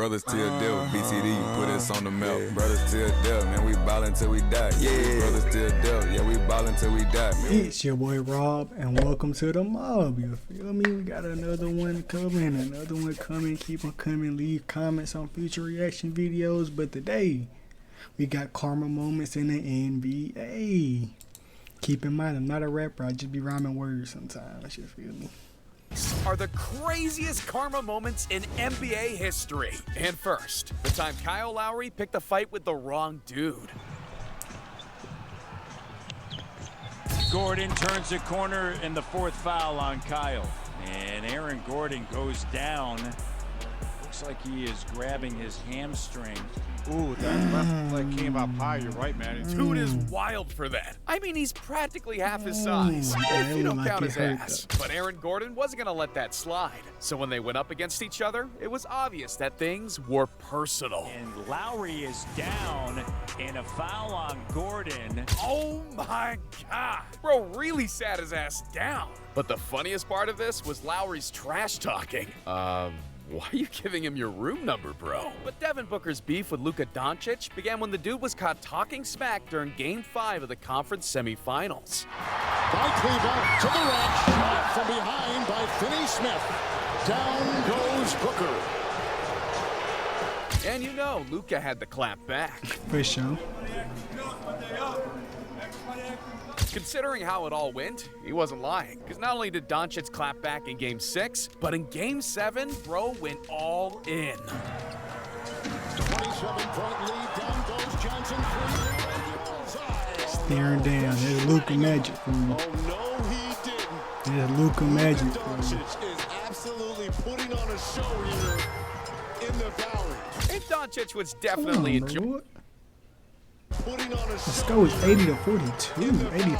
Brothers till death, BTD, put us on the map. Brothers till death, man, we ballin' till we die. Yeah, brothers till death, yeah, we ballin' till we die. It's your boy Rob, and welcome to the mob. You feel me? We got another one coming. Keep on coming. Leave comments on future reaction videos. But today, we got karma moments in the NBA. Keep in mind, I'm not a rapper. I just be rhyming words sometimes. You feel me? Are the craziest karma moments in NBA history. And first, the time Kyle Lowry picked a fight with the wrong dude. Gordon turns the corner and the fourth foul on Kyle. And Aaron Gordon goes down. Looks like he is grabbing his hamstring. Ooh, that left leg came up high. You're right, man. Dude is wild for that. I mean, he's practically half his size, if you don't count his ass. But Aaron Gordon wasn't going to let that slide. So when they went up against each other, it was obvious that things were personal. And Lowry is down, and a foul on Gordon. Oh my God. Bro really sat his ass down. But the funniest part of this was Lowry's trash talking. Why are you giving him your room number, bro? But Devin Booker's beef with Luka Doncic began when the dude was caught talking smack during Game 5 of the conference semifinals. By Cleveland to the rack, shot from behind by Finney Smith. Down goes Booker. And you know, Luka had the clap back. For sure. Considering how it all went, he wasn't lying. Because not only did Doncic clap back in Game 6, but in Game 7, bro went all in. 27-point lead, down goes Johnson. Staring down. There's Luka magic for me. Oh, no, he didn't. There's Luka magic for me. Doncic is absolutely putting on a show here in the Valley. And Doncic was definitely enjoying. The score is 80-42,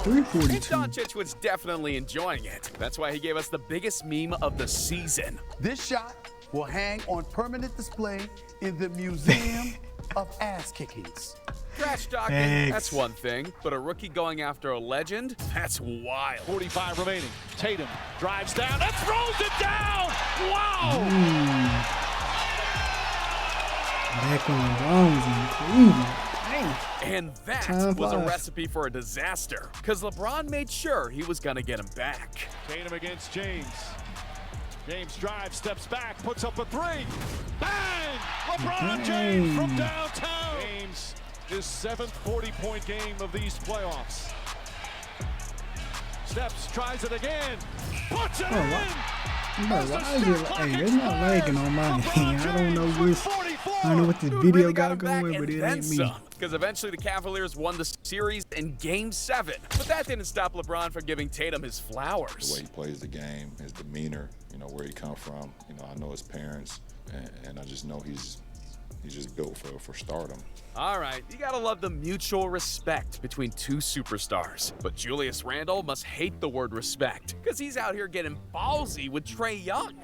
83-42. Doncic was definitely enjoying it. That's why he gave us the biggest meme of the season. This shot will hang on permanent display in the Museum of Ass Kickings. Trash talking, that's one thing, but a rookie going after a legend, that's wild. 45 remaining. Tatum drives down and throws it down. Wow! Back on the wrongs in Cleveland. And that was a recipe for a disaster, because LeBron made sure he was going to get him back. Tatum against James. James drives, steps back, puts up a three. Bang! LeBron James from downtown. James, his 7th 40-point game of these playoffs. Steps, tries it again. Puts it in! Why is it? Hey, it's not lagging on my end. I don't know this. I don't know what this video got going, but it ain't me. Because eventually the Cavaliers won the series in Game 7. But that didn't stop LeBron from giving Tatum his flowers. The way he plays the game, his demeanor, you know, where he come from. You know, I know his parents, and I just know he's just built for stardom. All right, you gotta love the mutual respect between two superstars. But Julius Randle must hate the word respect, because he's out here getting ballsy with Trae Young.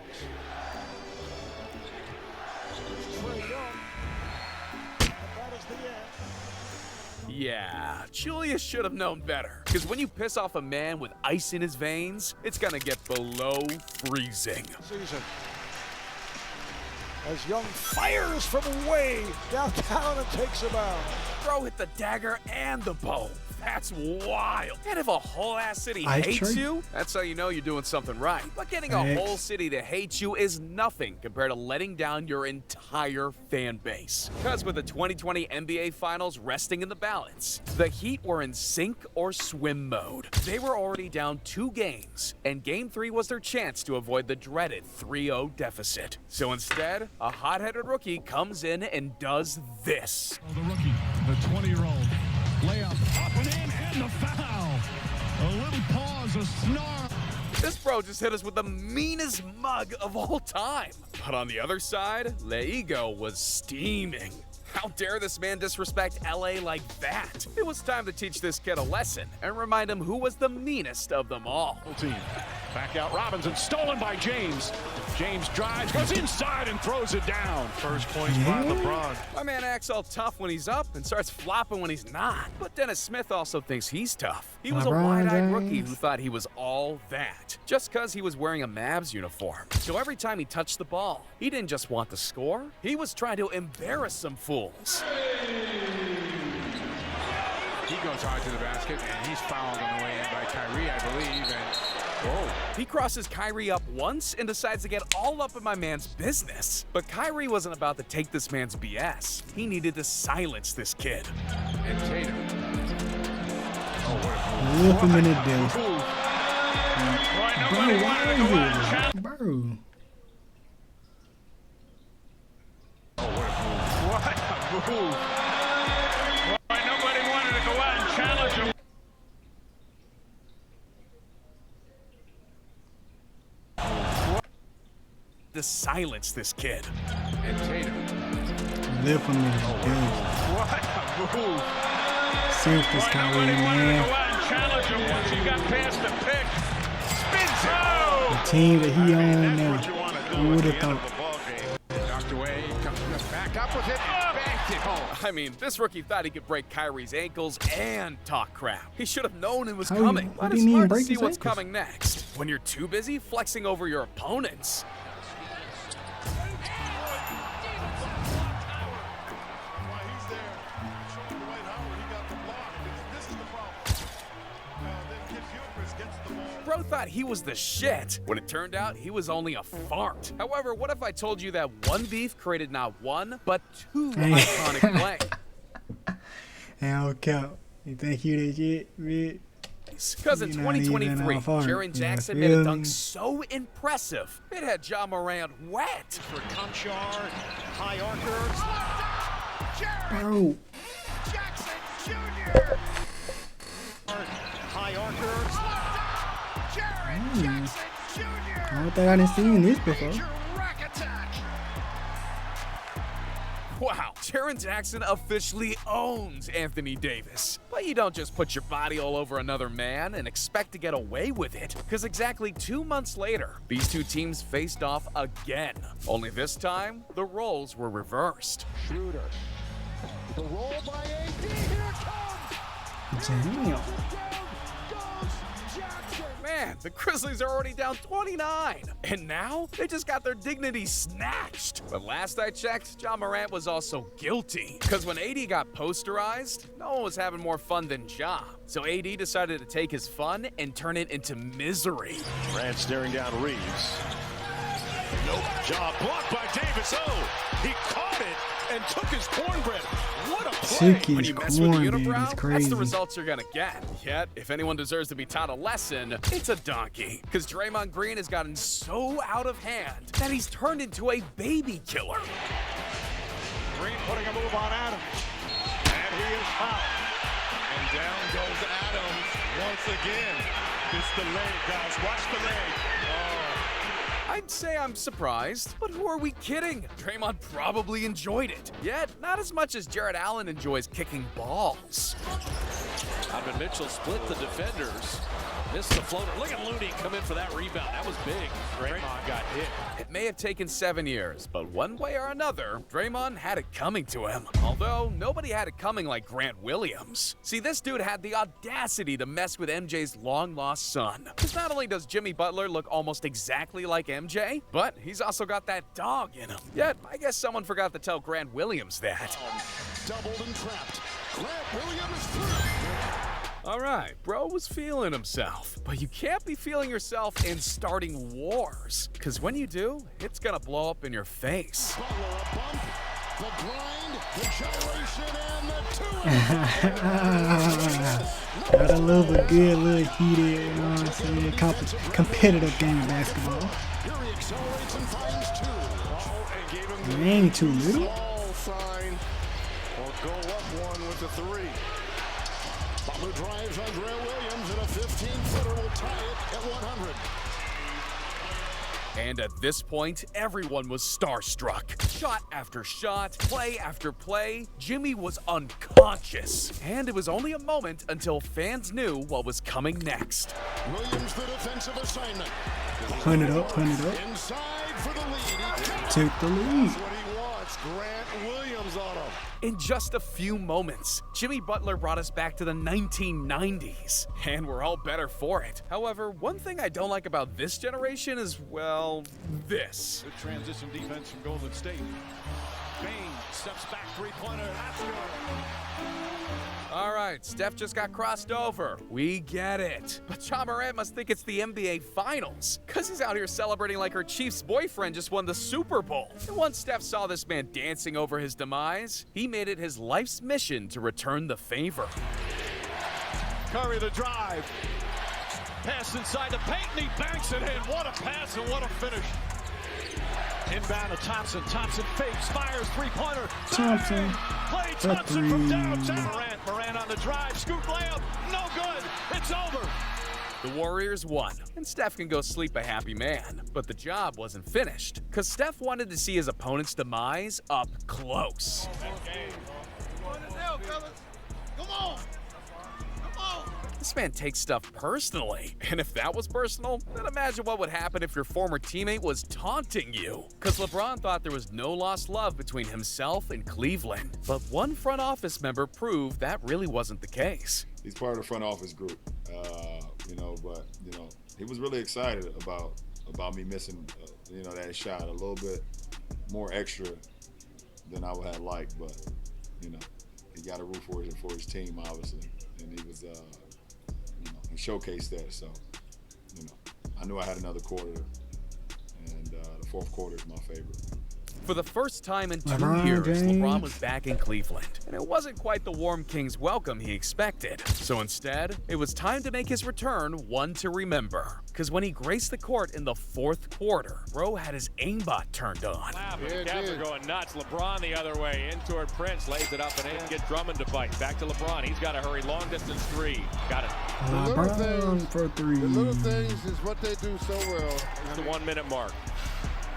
Yeah, Julius should have known better. Because when you piss off a man with ice in his veins, it's gonna get below freezing. Season. As Young fires from way downtown and takes him out. Bro hit the dagger and the bow. That's wild. And if a whole ass city hates you, that's how you know you're doing something right. But getting a whole city to hate you is nothing compared to letting down your entire fan base. Because with the 2020 NBA Finals resting in the balance, the Heat were in sink or swim mode. They were already down 2 games, and Game 3 was their chance to avoid the dreaded 3-0 deficit. So instead, a hot-headed rookie comes in and does this. The rookie, the 20-year-old. Layup, up and in, and the foul. A little pause, a snarl. This bro just hit us with the meanest mug of all time. But on the other side, Leigo was steaming. How dare this man disrespect LA like that? It was time to teach this kid a lesson and remind him who was the meanest of them all. Team. Back out Robinson, stolen by James. James drives, goes inside and throws it down. First points by LeBron. My man acts all tough when he's up and starts flopping when he's not. But Dennis Smith also thinks he's tough. He was a wide-eyed rookie who thought he was all that, just because he was wearing a Mavs uniform. So every time he touched the ball, he didn't just want to score, he was trying to embarrass some fools. He goes hard to the basket, and he's fouled on the way in by Kyrie, I believe, and whoa. He crosses Kyrie up once and decides to get all up in my man's business. But Kyrie wasn't about to take this man's BS. He needed to silence this kid. And Tatum. Oh, Look him in the day. Bro. what a move. Why nobody wanted to go out and challenge him. To silence this kid. And Tatum. Lift him in the day. What a move. Sink this guy, Nobody wanted to man. go out and challenge him once he got past the pick. Spins it. The team that he owned now. Who would have thought? Knocked away, comes back up with it, banked it home. I mean, this rookie thought he could break Kyrie's ankles and talk crap. He should have known it was How coming. what But do it's you mean hard to break see his what's ankles? coming next when you're too busy flexing over your opponents. Bro thought he was the shit, when it turned out he was only a fart. However, what if I told you that one beef created not one, but two iconic plays? Hell count. You think you that shit, bitch? Because in You're not even 2023, a fart. Jaren Jackson Yeah, made a feel dunk me? so impressive, it had Ja Morant wet. For Conchar, high archer. Bro. Jackson Jr. High archer. Jaren Jackson Jr. I don't think I done seen this before. Major rack attack. Wow, Jaren Jackson officially owns Anthony Davis. But you don't just put your body all over another man and expect to get away with it. Because exactly 2 months later, these two teams faced off again. Only this time, the roles were reversed. Schroeder. The roll by AD. Here it comes. Damn. Man, the Grizzlies are already down 29. And now, they just got their dignity snatched. But last I checked, Ja Morant was also guilty. Because when AD got posterized, no one was having more fun than Ja. So AD decided to take his fun and turn it into misery. Durant staring down Reeves. Nope. Ja blocked by Davis. Oh, he caught it and took his cornbread. What a play. Took When his you mess with the cornbread, unibrow, it's that's crazy. the results you're gonna get. Yet, if anyone deserves to be taught a lesson, it's a donkey. Because Draymond Green has gotten so out of hand that he's turned into a baby killer. Green putting a move on Adams. And he is fouled. And down goes Adams once again. It's the leg, guys. Watch the leg. I'd say I'm surprised, but who are we kidding? Draymond probably enjoyed it. Yet, not as much as Jarrett Allen enjoys kicking balls. Donovan Mitchell split the defenders. Missed the floater. Look at Looney come in for that rebound. That was big. Draymond got hit. It may have taken 7 years, but one way or another, Draymond had it coming to him. Although, nobody had it coming like Grant Williams. See, this dude had the audacity to mess with MJ's long-lost son. Because not only does Jimmy Butler look almost exactly like MJ, but he's also got that dog in him. Yet, I guess someone forgot to tell Grant Williams that. Doubled and trapped. Grant Williams through. Alright, bro was feeling himself. But you can't be feeling yourself in starting wars. Because when you do, it's gonna blow up in your face. Butler a bump. The grind. The gyration and the two. Gotta love a good little heated, you know what I'm saying, competitive game of basketball. Here he accelerates and finds two. And gave him It ain't too little. small sign. Or go up one with the three. Butler drives on Grant Williams, and a 15-footer will tie it at 100. And at this point, everyone was starstruck. Shot after shot, play after play, Jimmy was unconscious. And it was only a moment until fans knew what was coming next. Williams, the defensive assignment. Hunt it up, hunt it up. Inside for the lead. Take the lead. That's what he wants. Grant Williams on him. In just a few moments, Jimmy Butler brought us back to the 1990s, and we're all better for it. However, one thing I don't like about this generation is, well, this. Good transition defense from Golden State. Bain steps back, three-pointer. That's good. All right, Steph just got crossed over. We get it. But Ja Morant must think it's the NBA Finals, because he's out here celebrating like her Chiefs boyfriend just won the Super Bowl. And once Steph saw this man dancing over his demise, he made it his life's mission to return the favor. Curry the drive. Pass inside the paint, and he banks it in. What a pass and what a finish. Inbound to Thompson. Thompson fakes, fires, three-pointer. Thompson. Klay Thompson from downtown. Morant on the drive. Scoop layup. No good. It's over. The Warriors won, and Steph can go sleep a happy man. But the job wasn't finished, because Steph wanted to see his opponent's demise up close. Come on. This man takes stuff personally, and if that was personal, then imagine what would happen if your former teammate was taunting you. Because LeBron thought there was no lost love between himself and Cleveland, but one front office member proved that really wasn't the case. He's part of the front office group, but he was really excited about me missing, that shot a little bit more extra than I would have liked, but he got a root for his team, obviously, and he was. He showcased that, so I knew I had another quarter, and the fourth quarter is my favorite. For the first time in 2 years, LeBron was back in Cleveland, and it wasn't quite the warm Kings welcome he expected. So instead, it was time to make his return one to remember. Because when he graced the court in the fourth quarter, Bro had his aimbot turned on. The Cavs are going nuts. LeBron the other way, in toward Prince, lays it up and in. Get Drummond to bite. Back to LeBron. He's got to hurry. Long distance three. Got it. LeBron for three. The little things is what they do so well. It's the 1 minute mark.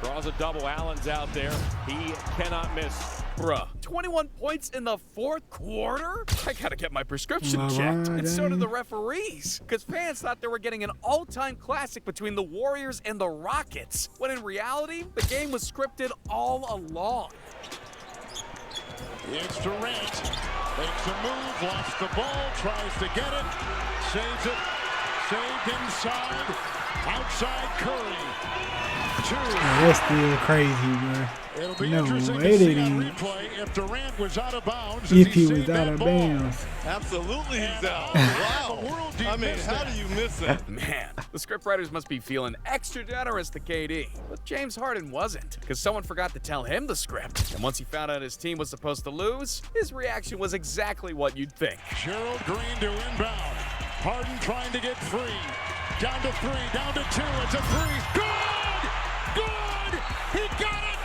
Draws a double. Allen's out there. He cannot miss. Bruh, 21 points in the fourth quarter? I gotta get my prescription checked. And so did the referees. Because fans thought they were getting an all-time classic between the Warriors and the Rockets. When in reality, the game was scripted all along. It's Durant. Makes a move, lost the ball, tries to get it, saves it, saved inside, outside Curry. That's still crazy, bro. It'll be No interesting way to they see on didn't. replay if Durant was out of bounds. If he was out of bounds. Absolutely he's out. Wow. I mean, how do you miss that? Man, the scriptwriters must be feeling extra generous to KD. But James Harden wasn't, because someone forgot to tell him the script. And once he found out his team was supposed to lose, his reaction was exactly what you'd think. Gerald Green to inbound. Harden trying to get free. Down to three, down to two. It's a three. Good! Good! He got it!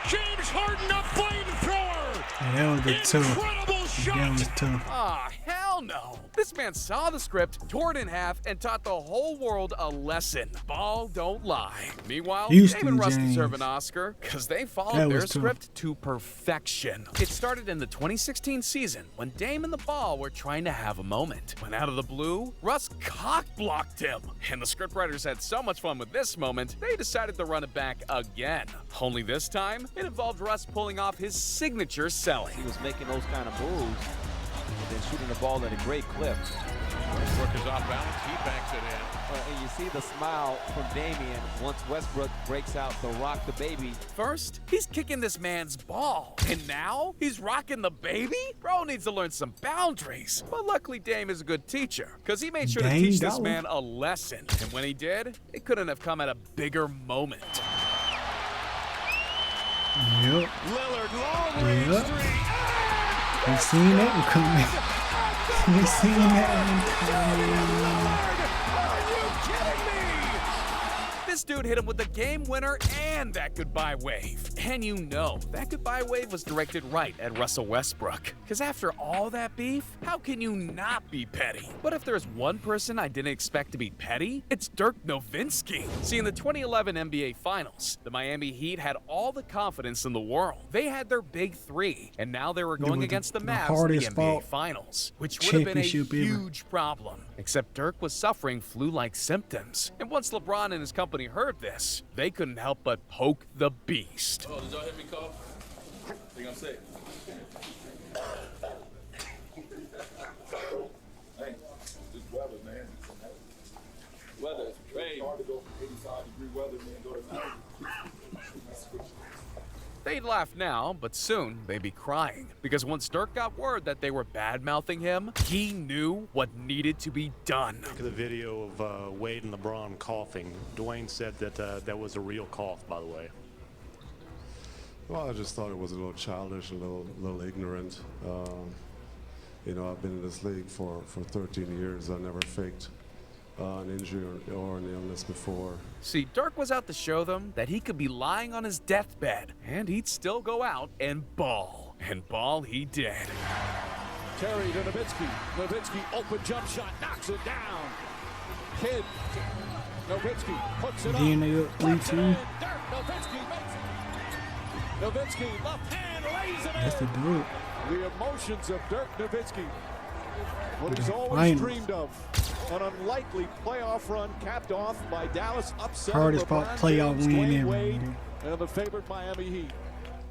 James Harden, a flamethrower! That was a tough. Incredible shot! That was tough. Ah, hell no. This man saw the script, tore it in half, and taught the whole world a lesson. Ball don't lie. Meanwhile, Houston, Dame and Russ James. deserve an Oscar because they That followed their was tough. script to perfection. It started in the 2016 season when Dame and the Ball were trying to have a moment. When out of the blue, Russ cock-blocked him. And the scriptwriters had so much fun with this moment, they decided to run it back again. Only this time, it involved Russ pulling off his signature selling. He was making those kind of moves and then shooting the ball at a great clip. Westbrook is off balance. He banks it in. And you see the smile from Damian once Westbrook breaks out the rock the baby. First, he's kicking this man's ball. And now, he's rocking the baby? Bro needs to learn some boundaries. But luckily, Dame is a good teacher, because he made sure to Dame teach this Dollar. man a lesson. And when he did, it couldn't have come at a bigger moment. Yep. Lillard, long range Yep. three. We seen that one coming. We seen that one coming. This dude hit him with the game winner and that goodbye wave. And you know, that goodbye wave was directed right at Russell Westbrook. Because after all that beef, how can you not be petty? But if there's one person I didn't expect to be petty, it's Dirk Nowitzki. See, in the 2011 NBA Finals, the Miami Heat had all the confidence in the world. They had their big three, and now they were going against the Mavs in the NBA Finals, which would have been a huge problem. Except Dirk was suffering flu-like symptoms. And once LeBron and his company heard this, they couldn't help but poke the beast. Oh, did y'all hear me cough? Think I'm sick. Hey, this weather, man. Weather is crazy. It's hard to go from 85-degree weather and then go to 90. They'd laugh now, but soon they'd be crying. Because once Dirk got word that they were bad-mouthing him, he knew what needed to be done. Look at the video of Wade and LeBron coughing. Dwayne said that that was a real cough, by the way. Well, I just thought it was a little childish, a little ignorant. You know, I've been in this league for 13 years. I never faked an injury or an illness before. See, Dirk was out to show them that he could be lying on his deathbed, and he'd still go out and ball. And ball he did. Terry to Nowitzki. Nowitzki, open jump shot, knocks it down. Kidd. Nowitzki puts it up. DNA up 3-2. Dirk Nowitzki makes it. Nowitzki, left hand, lays it in. That's the dude. The emotions of Dirk Nowitzki. What he's always dreamed of. An unlikely playoff run capped off by Dallas upset hardest playoff win ever. And the favorite Miami Heat.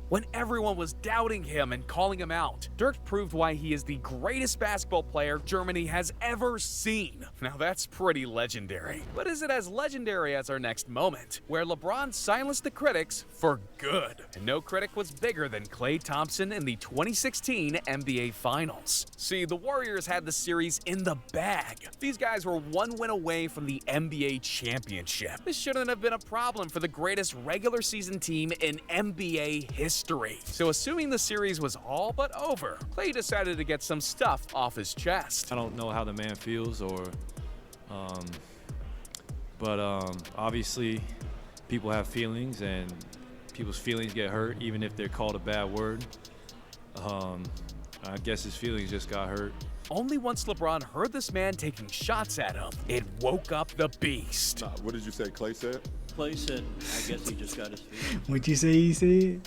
When everyone was doubting him and calling him out, Dirk proved why he is the greatest basketball player Germany has ever seen. Now that's pretty legendary. But is it as legendary as our next moment, where LeBron silenced the critics for good? And no critic was bigger than Klay Thompson in the 2016 NBA Finals. See, the Warriors had the series in the bag. These guys were one win away from the NBA championship. This shouldn't have been a problem for the greatest regular season team in NBA history. So assuming the series was all but over, Klay decided to get some stuff off his chest. I don't know how the man feels, but obviously people have feelings and people's feelings get hurt even if they're called a bad word. I guess his feelings just got hurt. Only once LeBron heard this man taking shots at him, it woke up the beast. What did you say Klay said? Klay said, I guess he just got his feelings. What'd you say he said?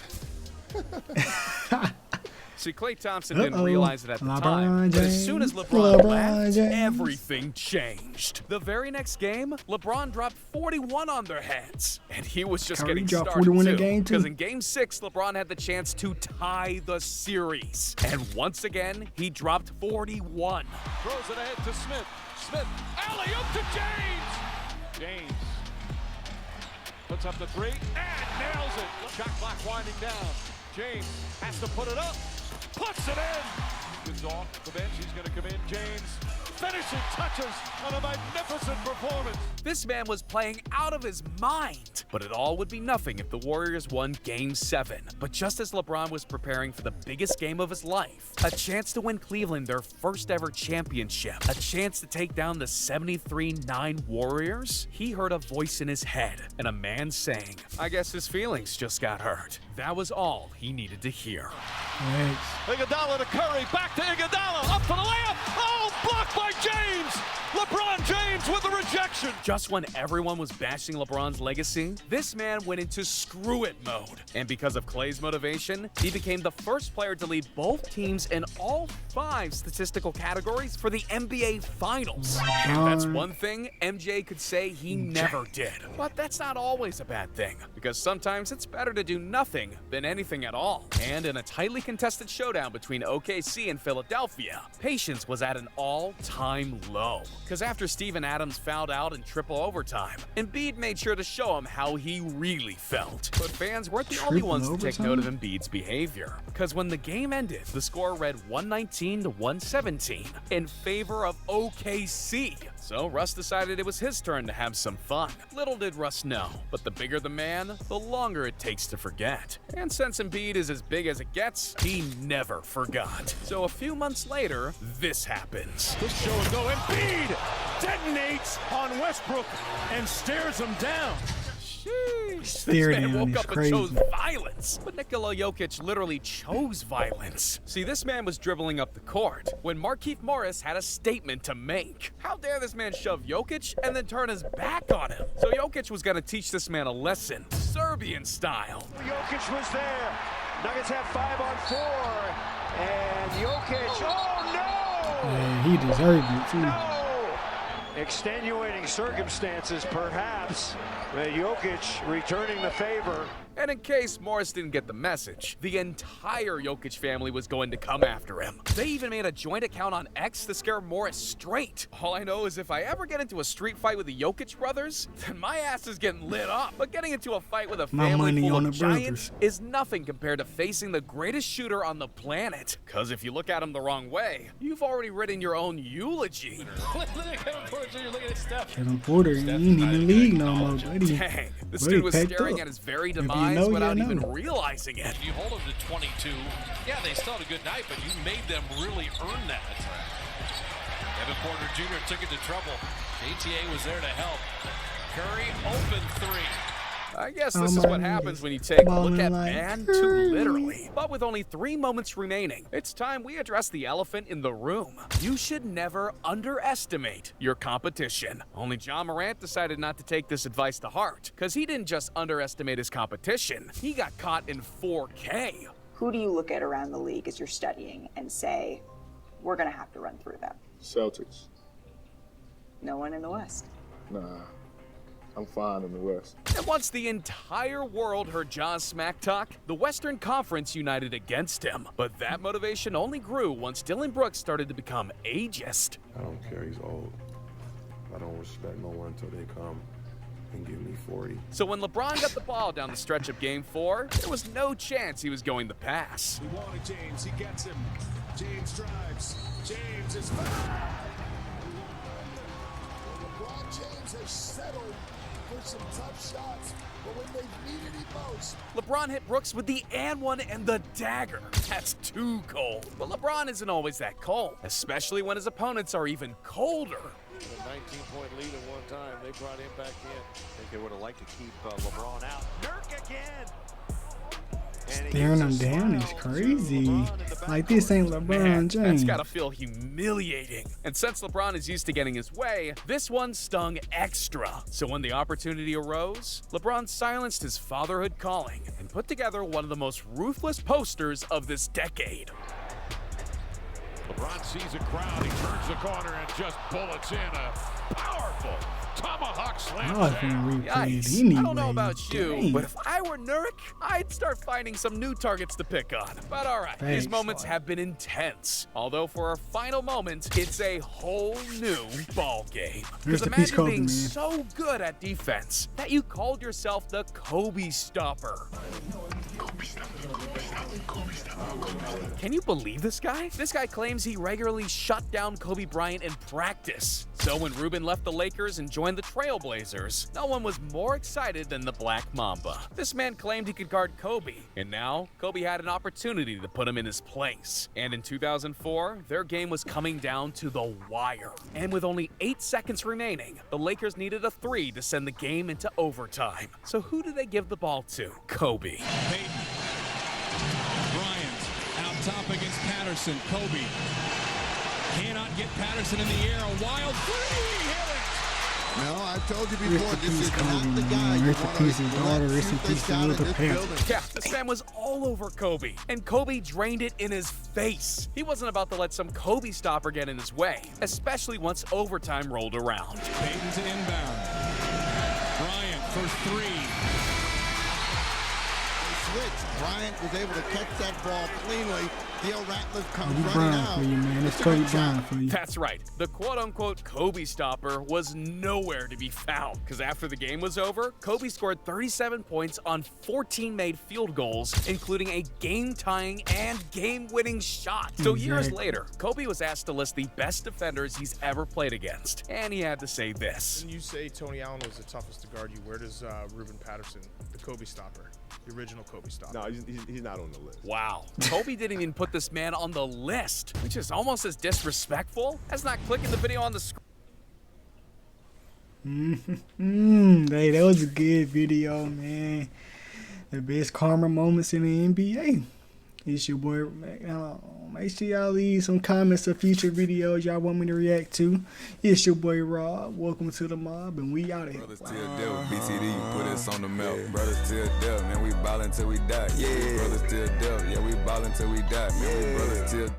See, Klay Thompson didn't realize it at the time, but as soon as LeBron left, everything changed. The very next game, LeBron dropped 41 on their heads, and he was just getting started too, because in Game 6, LeBron had the chance to tie the series. And once again, he dropped 41. Throws it ahead to Smith. Smith, alley-oop to James. James puts up the three and nails it. Shot clock winding down. James has to put it up. Puts it in. Gets off the bench. He's going to come in. James finishing touches on a magnificent performance. This man was playing out of his mind. But it all would be nothing if the Warriors won Game 7. But just as LeBron was preparing for the biggest game of his life, a chance to win Cleveland their first ever championship, a chance to take down the 73-9 Warriors, he heard a voice in his head and a man saying, I guess his feelings just got hurt. That was all he needed to hear. Right. Iguodala to Curry, back to Iguodala, up for the layup. Oh, blocked by James. LeBron James with the rejection. Just when everyone was bashing LeBron's legacy, this man went into screw-it mode. And because of Klay's motivation, he became the first player to lead both teams in all 5 statistical categories for the NBA Finals. And that's one thing MJ could say he never did. But that's not always a bad thing, because sometimes it's better to do nothing than anything at all. And in a tightly contested showdown between OKC and Philadelphia, patience was at an all-time low. Because after Steven Adams fouled out in triple overtime, Embiid made sure to show him how he really felt. But fans weren't the only ones to take note of Embiid's behavior. Because when the game ended, the score read 119 to 117 in favor of OKC. So Russ decided it was his turn to have some fun. Little did Russ know, but the bigger the man, the longer it takes to forget. And since Embiid is as big as it gets, he never forgot. So a few months later, this happens. This show and go. Embiid detonates on Westbrook and stares him down. This man woke up crazy. and chose violence. But Nikola Jokic literally chose violence. See, this man was dribbling up the court when Markieff Morris had a statement to make. How dare this man shove Jokic and then turn his back on him? So Jokic was going to teach this man a lesson, Serbian style. Jokic was there. Nuggets have 5 on 4. And Jokic, oh no! Yeah, he deserved it too. No! Extenuating circumstances, perhaps. Jokic returning the favor. And in case Morris didn't get the message, the entire Jokic family was going to come after him. They even made a joint account on X to scare Morris straight. All I know is if I ever get into a street fight with the Jokic brothers, then my ass is getting lit up. But getting into a fight with a family full of giants is nothing compared to facing the greatest shooter on the planet. Cause if you look at him the wrong way, you've already written your own eulogy. Kevin Porter, he ain't in the league no more, buddy. Dang, this dude was staring at his very demise without even realizing it. You hold them to 22. Yeah, they still had a good night, but you made them really earn that. Kevin Porter Jr. took it to trouble. JTA was there to help. Curry, open 3. I guess this is what happens when you take a look at man too literally. But with only 3 moments remaining, it's time we address the elephant in the room. You should never underestimate your competition. Only John Morant decided not to take this advice to heart, because he didn't just underestimate his competition, he got caught in 4K. Who do you look at around the league as you're studying and say, we're going to have to run through them? Celtics. No one in the West. Nah. I'm fine in the West. And once the entire world heard John's smack talk, the Western Conference united against him. But that motivation only grew once Dillon Brooks started to become ageist. I don't care, he's old. I don't respect no one until they come and give me 40. So when LeBron got the ball down the stretch of Game 4, there was no chance he was going to pass. He wanted James, he gets him. James drives. James is fouled. LeBron James has settled for some tough shots, but when they've needed him most. LeBron hit Brooks with the and one and the dagger. That's too cold. But LeBron isn't always that cold, especially when his opponents are even colder. A 19-point lead at one time. They brought him back in. I think they would have liked to keep LeBron out. Nurk again. Staring him down is crazy. Like, this ain't LeBron James. That's gotta feel humiliating. And since LeBron is used to getting his way, this one stung extra. So when the opportunity arose, LeBron silenced his fatherhood calling and put together one of the most ruthless posters of this decade. LeBron sees a crowd, he turns the corner and just bullets in a powerful tomahawk slam. Yikes. I don't know about you, but if I were Nurk, I'd start finding some new targets to pick on. But alright, these moments have been intense. Although for our final moment, it's a whole new ball game. Because imagine being so good at defense that you called yourself the Kobe Stopper. Can you believe this guy? This guy claims he regularly shut down Kobe Bryant in practice. So when Ruben left the Lakers and joined the Trailblazers, no one was more excited than the Black Mamba. This man claimed he could guard Kobe, and now Kobe had an opportunity to put him in his place. And in 2004, their game was coming down to the wire. And with only 8 seconds remaining, the Lakers needed a 3 to send the game into overtime. So who did they give the ball to? Kobe. Top against Patterson. Kobe cannot get Patterson in the air. A wild three. Hit it. No, I told you before, this is not the guy you want to let Yeah, this man was all over Kobe, and Kobe drained it in his face. He wasn't about to let some Kobe stopper get in his way, especially once overtime rolled around. Payton to inbound. Bryant for 3. Bryant was able to catch that ball cleanly. Theo Ratliff comes running out. For you, man. It's Kobe Bryant for you. That's right. The quote-unquote Kobe stopper was nowhere to be found, because after the game was over, Kobe scored 37 points on 14 made field goals, including a game-tying and game-winning shot. So years later, Kobe was asked to list the best defenders he's ever played against, and he had to say this. When you say Tony Allen was the toughest to guard you, where does Ruben Patterson, the Kobe stopper, the original Kobe stopper? No, he's not on the list. Wow. Kobe didn't even put this man on the list, which is almost as disrespectful as not clicking the video on the screen. Hey, that was a good video, man. The best karma moments in the NBA. It's your boy. Make sure y'all leave some comments of future videos y'all want me to react to. It's your boy Rob. Welcome to the mob, and we out of here. Brothers till death, BTD, put us on the map. Yeah. Brothers till death, man, we ballin' till we die. Yeah. Brothers till death, yeah, we ballin' till we die. Man, we brothers till